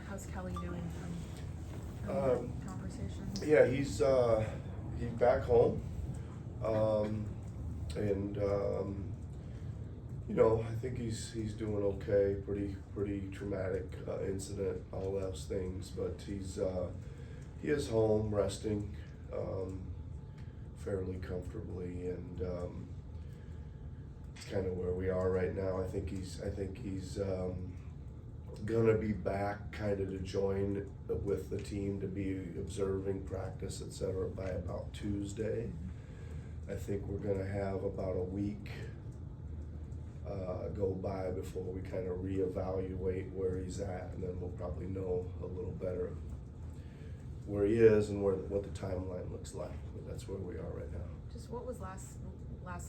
How's Kelly doing from conversations? Yeah, he's back home, and I think he's doing okay. Pretty traumatic incident, all those things, but he is home resting fairly comfortably, and it's kind of where we are right now. I think he's gonna be back kind of to join with the team to be observing practice, etc. by about Tuesday. I think we're gonna have about a week go by before we kind of reevaluate where he's at, and then we'll probably know a little better where he is and what the timeline looks like. But that's where we are right now. Just what was last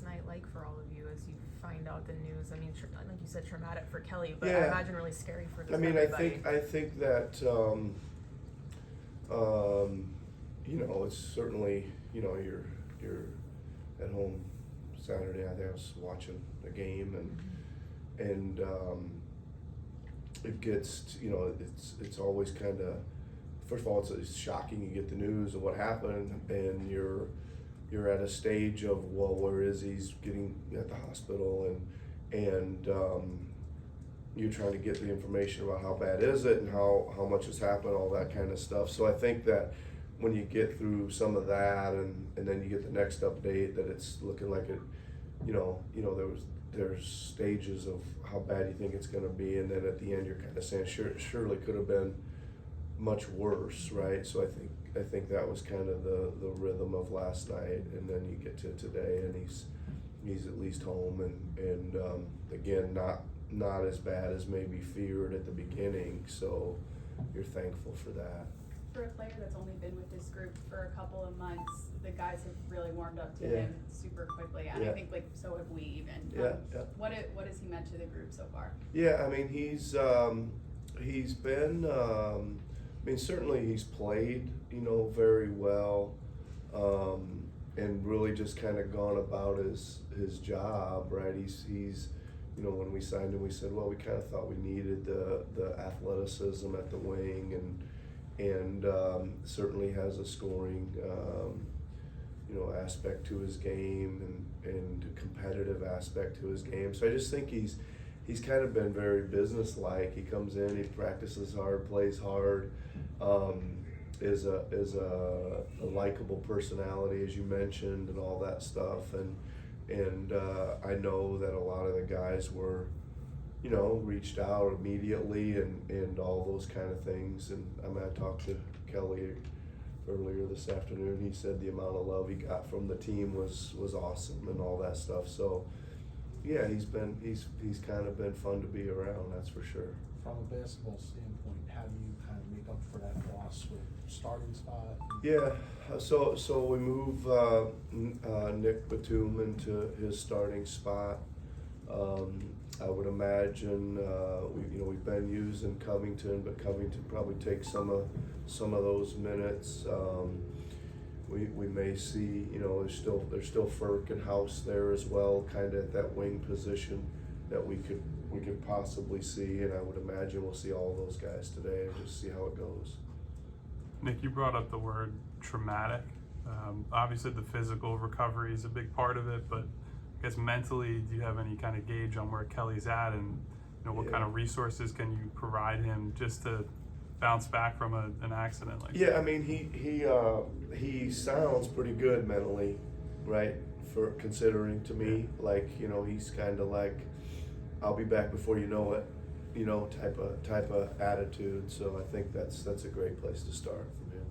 night like for all of you as you find out the news? I mean, like you said, traumatic for Kelly, but I imagine really scary for just everybody. I think that it's certainly, you're at home Saturday. I think I was watching a game, and it gets, it's always kind of, first of all, it's shocking. You get the news of what happened, and you're at a stage of, well, where is he's getting at the hospital, and you're trying to get the information about how bad is it and how much has happened, all that kind of stuff. So I think that when you get through some of that, and then you get the next update that it's looking like it, there's stages of how bad you think it's going to be, and then at the end you're kind of saying surely could have been much worse, right? So I think that was kind of the rhythm of last night, and then you get to today, and he's at least home, and again, not as bad as maybe feared at the beginning, so you're thankful for that. For a player that's only been with this group for a couple of months, the guys have really warmed up to him super quickly, and I think so have we even. What has he meant to the group so far? Yeah, I mean, he's been, certainly he's played, very well, and really just kind of gone about his job, right? He's when we signed him, we said, well, we kind of thought we needed the athleticism at the wing, and certainly has a scoring, aspect to his game, and a competitive aspect to his game. So I just think he's kind of been very business-like. He comes in, he practices hard, plays hard, is a likable personality, as you mentioned, and all that stuff. And I know that a lot of the guys were, reached out immediately, and all those kind of things. And I talked to Kelly earlier this afternoon. He said the amount of love he got from the team was awesome, and all that stuff. So yeah, he's kind of been fun to be around, that's for sure. From a basketball standpoint, how do you kind of make up for that loss with starting spot? Yeah, so we move Nick Batum into his starting spot. I would imagine we've been using Covington, but Covington probably takes some of those minutes. We may see, there's still Ferk and House there as well, kind of at that wing position that we could possibly see, and I would imagine we'll see all those guys today and just see how it goes. Nick, you brought up the word traumatic. Obviously the physical recovery is a big part of it, but I guess mentally, do you have any kind of gauge on where Kelly's at, and what kind of resources can you provide him just to bounce back from an accident like that? Yeah, I mean, he sounds pretty good mentally, right? For considering to me, like, he's kind of like, I'll be back before you know it, type of attitude. So I think that's a great place to start from him.